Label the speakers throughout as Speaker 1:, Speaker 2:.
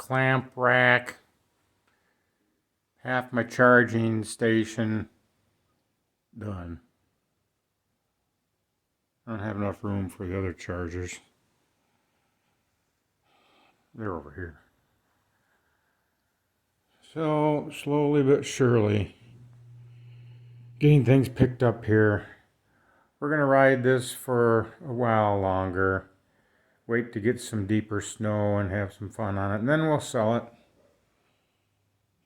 Speaker 1: clamp rack, half my charging station done. I don't have enough room for the other chargers. They're over here. So slowly but surely getting things picked up here. We're gonna ride this for a while longer. Wait to get some deeper snow and have some fun on it, and then we'll sell it.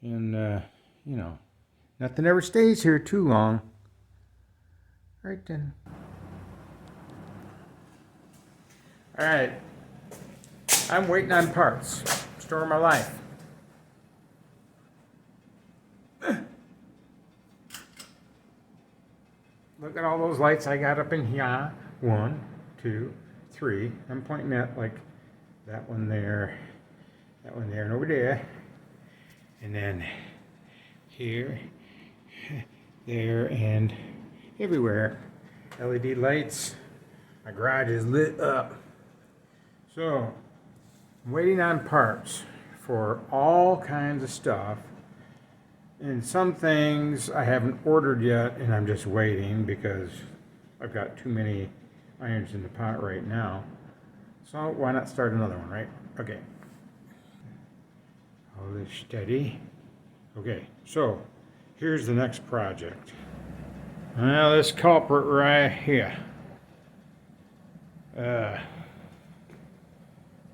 Speaker 1: And you know, nothing ever stays here too long. Right then. All right, I'm waiting on parts. Story of my life. Look at all those lights I got up in here. 1, 2, 3. I'm pointing at like that one there, and over there. And then here, there, and everywhere. LED lights. My garage is lit up. So, I'm waiting on parts for all kinds of stuff. And some things I haven't ordered yet, and I'm just waiting because I've got too many irons in the pot right now. So why not start another one, right? Okay. Hold it steady. Okay, so here's the next project. Now this culprit right here.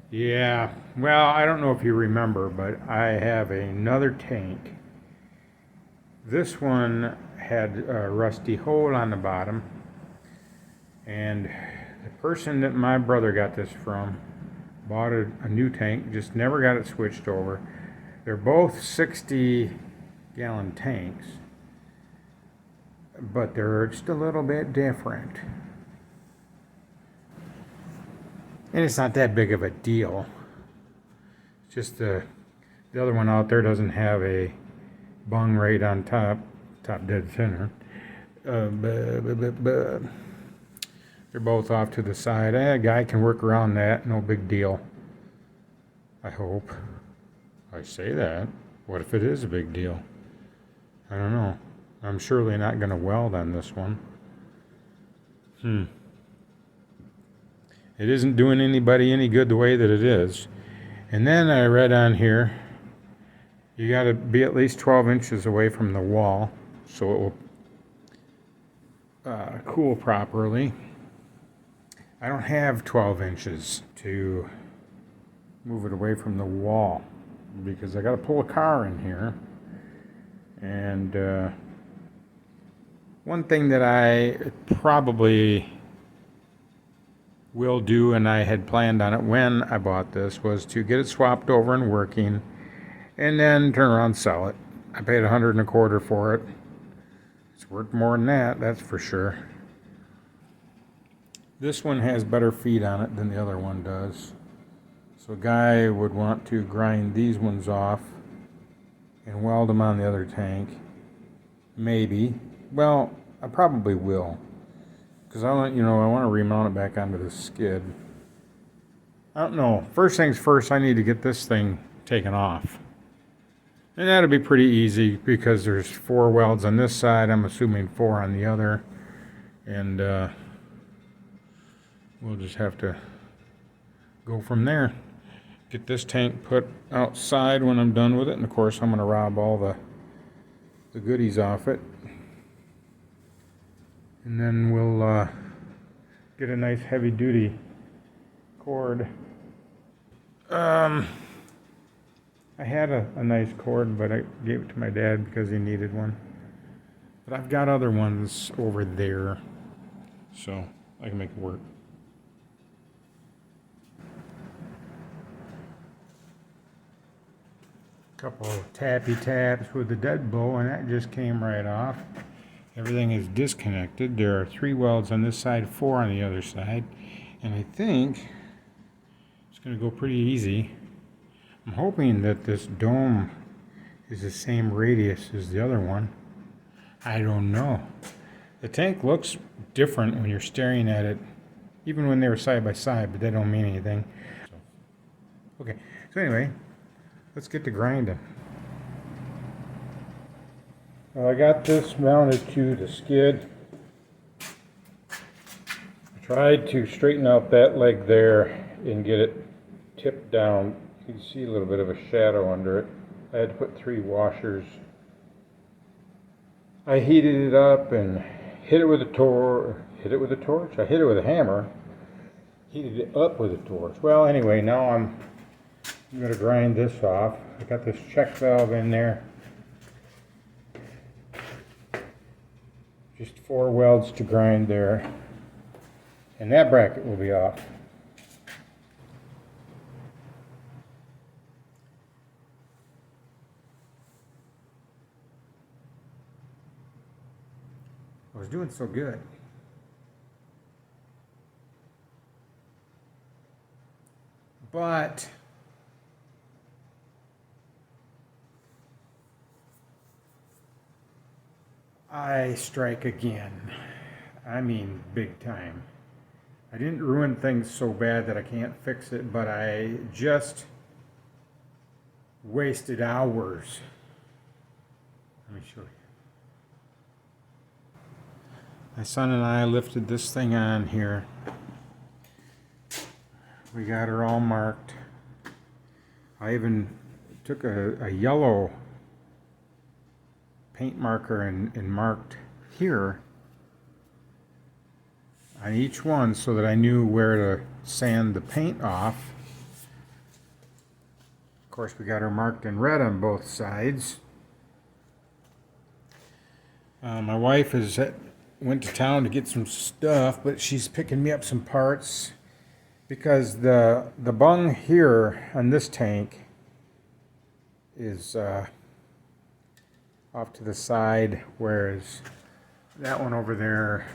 Speaker 1: Yeah, well, I don't know if you remember, but I have another tank. This one had a rusty hole on the bottom, and the person that my brother got this from bought a new tank, just never got it switched over. They're both 60-gallon tanks, but they're just a little bit different. And it's not that big of a deal. It's just the other one out there doesn't have a bung right on top dead center. They're both off to the side. A guy can work around that, no big deal. I hope. I say that. What if it is a big deal? I don't know. I'm surely not going to weld on this one. It isn't doing anybody any good the way that it is. And then I read on here, you got to be at least 12 inches away from the wall so it will cool properly. I don't have 12 inches to move it away from the wall because I got to pull a car in here. And one thing that I probably will do, and I had planned on it when I bought this, was to get it swapped over and working, and then turn around and sell it. I paid $125 for it. It's worth more than that, that's for sure. This one has better feet on it than the other one does. So a guy would want to grind these ones off and weld them on the other tank. Maybe. Well, I probably will. Because I want to remount it back onto the skid. I don't know. First things first, I need to get this thing taken off. And that'll be pretty easy because there's 4 welds on this side. I'm assuming 4 on the other. And we'll just have to go from there. Get this tank put outside when I'm done with it. And of course, I'm going to rob all the goodies off it. And then we'll get a nice heavy duty cord. I had a nice cord, but I gave it to my dad because he needed one. But I've got other ones over there, so I can make it work. Couple of tappy taps with the dead bow, and that just came right off. Everything is disconnected. There are 3 welds on this side, 4 on the other side. And I think it's going to go pretty easy. I'm hoping that this dome is the same radius as the other one. I don't know. The tank looks different when you're staring at it, even when they were side by side, but they don't mean anything. Okay, so anyway, let's get to grinding. Well, I got this mounted to the skid. I tried to straighten out that leg there and get it tipped down. You can see a little bit of a shadow under it. I had to put 3 washers. I heated it up and hit it with a torch. I hit it with a hammer. Heated it up with a torch. Well, anyway, now I'm going to grind this off. I got this check valve in there. Just 4 welds to grind there. And that bracket will be off. I was doing so good. But I strike again. I mean, big time. I didn't ruin things so bad that I can't fix it, but I just wasted hours. Let me show you. My son and I lifted this thing on here. We got her all marked. I even took a yellow paint marker and marked here on each one so that I knew where to sand the paint off. Of course, we got her marked in red on both sides. My wife went to town to get some stuff, but she's picking me up some parts because the bung here on this tank is off to the side, whereas that one over there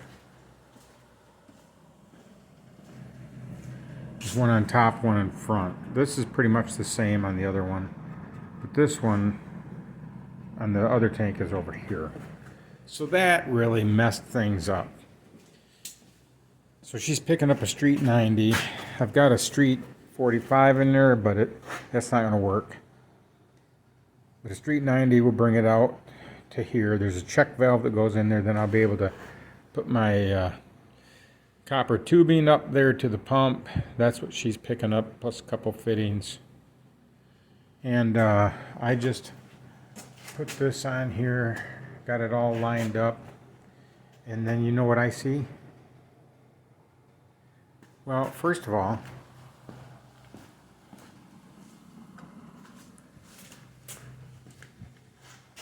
Speaker 1: is one on top, one in front. This is pretty much the same on the other one, but this one on the other tank is over here. So that really messed things up. So she's picking up a Street 90. I've got a Street 45 in there, but that's not going to work. But a Street 90 will bring it out to here. There's a check valve that goes in there. Then I'll be able to put my copper tubing up there to the pump. That's what she's picking up, plus a couple fittings. And I just put this on here, got it all lined up. And then you know what I see? Well, first of all,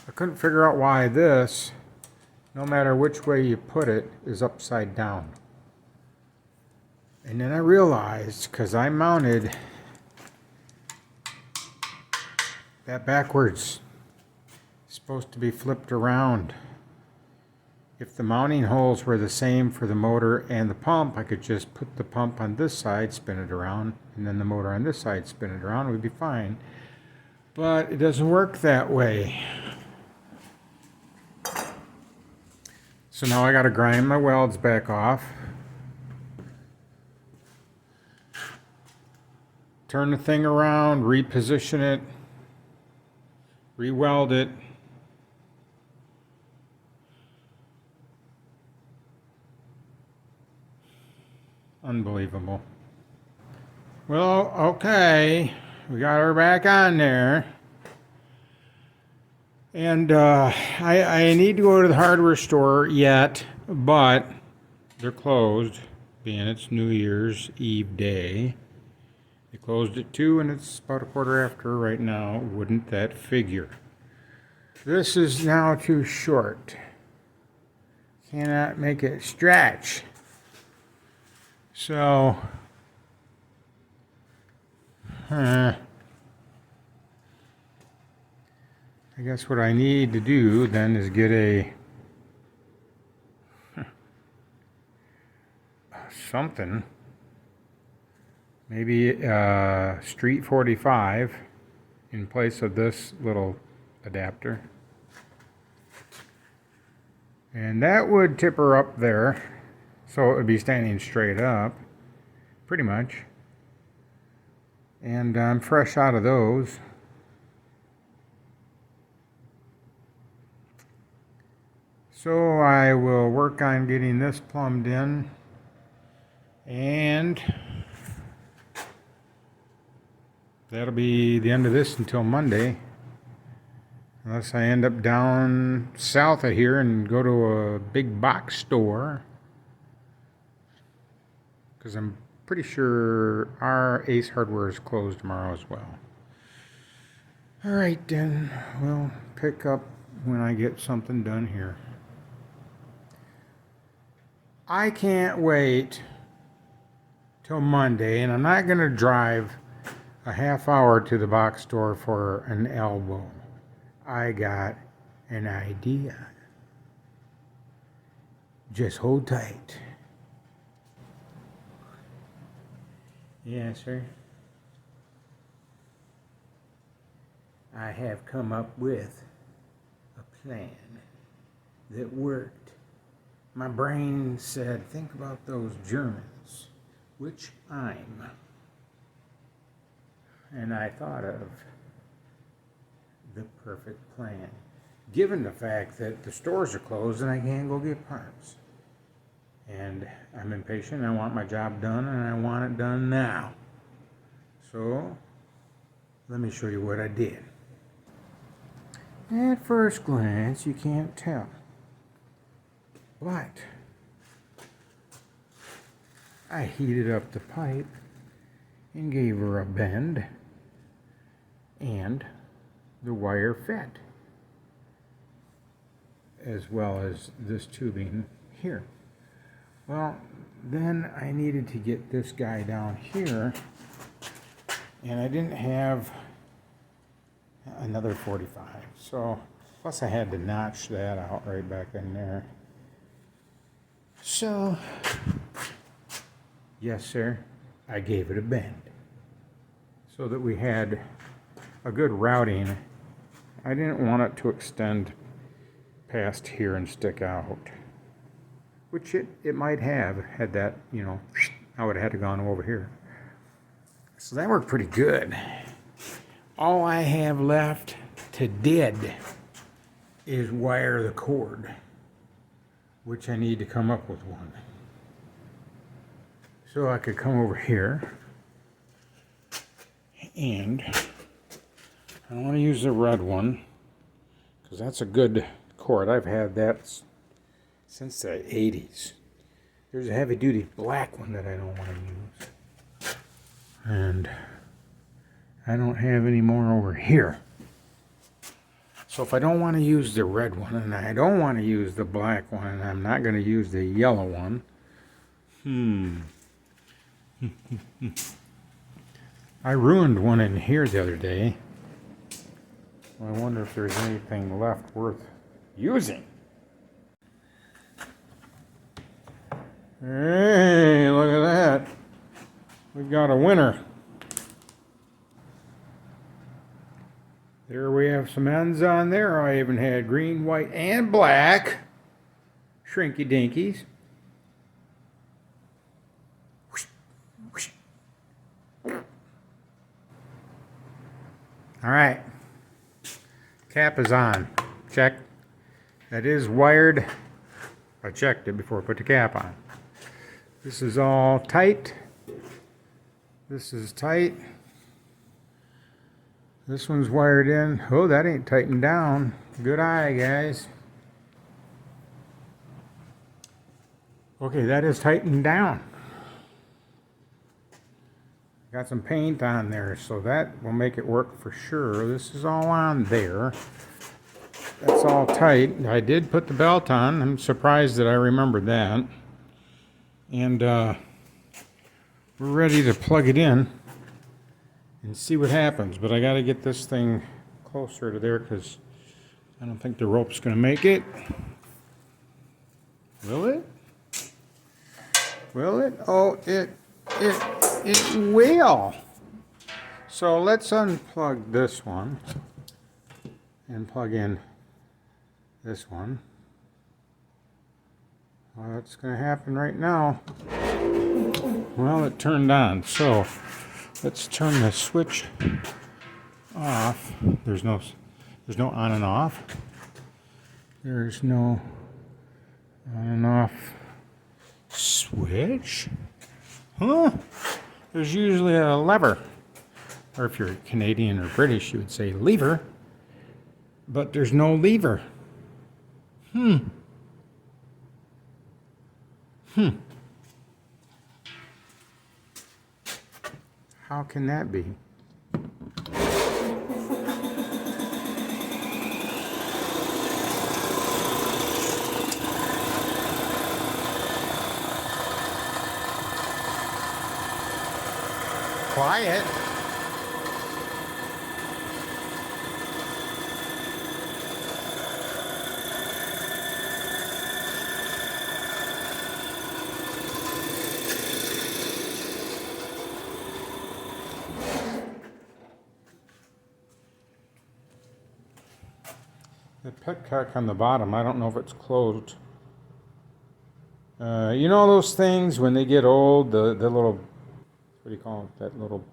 Speaker 1: I couldn't figure out why this, no matter which way you put it, is upside down. And then I realized, because I mounted that backwards, it's supposed to be flipped around. If the mounting holes were the same for the motor and the pump, I could just put the pump on this side, spin it around, and then the motor on this side, spin it around, we'd be fine. But it doesn't work that way. So now I got to grind my welds back off. Turn the thing around, reposition it, re-weld it. Unbelievable. Well, okay, we got her back on there. And I need to go to the hardware store yet, but they're closed, being it's New Year's Eve day. They closed at 2 and it's about a quarter after right now. Wouldn't that figure? This is now too short. Cannot make it stretch. So, I guess what I need to do then is get a something, maybe Street 45 in place of this little adapter. And that would tip her up there. So it would be standing straight up, pretty much. And I'm fresh out of those. So I will work on getting this plumbed in, and that'll be the end of this until Monday. Unless I end up down south of here and go to a big box store. Because I'm pretty sure our Ace Hardware is closed tomorrow as well. Alright then, we'll pick up when I get something done here. I can't wait till Monday, and I'm not going to drive a half hour to the box store for an elbow. I got an idea. Just hold tight. Yes, sir. I have come up with a plan that worked. My brain said, think about those Germans, which I'm. And I thought of the perfect plan, given the fact that the stores are closed and I can't go get parts. And I'm impatient, I want my job done, and I want it done now. So, let me show you what I did. At first glance, you can't tell. But I heated up the pipe and gave her a bend, and the wire fit, as well as this tubing here. Well, then I needed to get this guy down here, and I didn't have another 45. So, plus I had to notch that out right back in there. So, yes sir, I gave it a bend so that we had a good routing. I didn't want it to extend past here and stick out, which it might have had that, you know, I would have had to gone over here. So that worked pretty good. All I have left to did is wire the cord, which I need to come up with one. So I could come over here, and I don't want to use the red one because that's a good cord. I've had that since the 80s. There's a heavy duty black one that I don't want to use. And I don't have any more over here. So if I don't want to use the red one, and I don't want to use the black one, and I'm not going to use the yellow one, I ruined one in here the other day. I wonder if there's anything left worth using. Hey, look at that. We've got a winner. There we have some ends on there. I even had green, white, and black shrinky dinkies. All right. Cap is on. Check. That is wired. I checked it before I put the cap on. This is all tight. This is tight. This one's wired in. Oh, that ain't tightened down. Good eye, guys. Okay, that is tightened down. Got some paint on there, so that will make it work for sure. This is all on there. That's all tight. I did put the belt on. I'm surprised that I remembered that. And we're ready to plug it in and see what happens. But I got to get this thing closer to there because I don't think the rope's going to make it. Will it? Will it? Oh, it will. So let's unplug this one and plug in this one. What's going to happen right now? Well, it turned on. So let's turn the switch off. There's no on and off. There's no On and off switch? Huh? There's usually a lever. Or if you're Canadian or British, you would say lever. But there's no lever. How can that be? Quiet. The petcock on the bottom, I don't know if it's closed. You know those things when they get old, the little, what do you call it, that little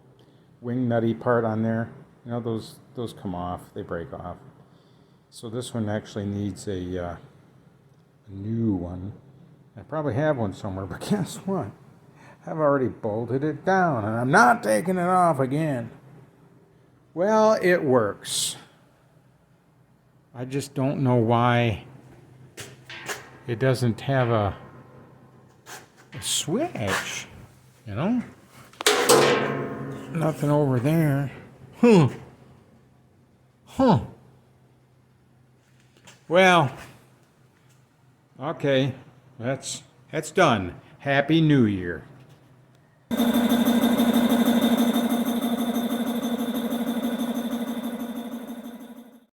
Speaker 1: wing nutty part on there? You know, those come off, they break off. So this one actually needs a new one. I probably have one somewhere, but guess what? I've already bolted it down, and I'm not taking it off again. Well, it works. I just don't know why it doesn't have a switch, you know? Nothing over there. Well, okay, that's done. Happy New Year.